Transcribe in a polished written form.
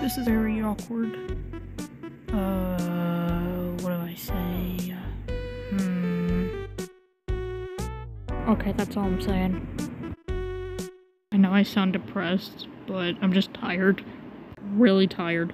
This is very awkward. What do I say? Okay, that's all I'm saying. I know I sound depressed, but I'm just tired. Really tired.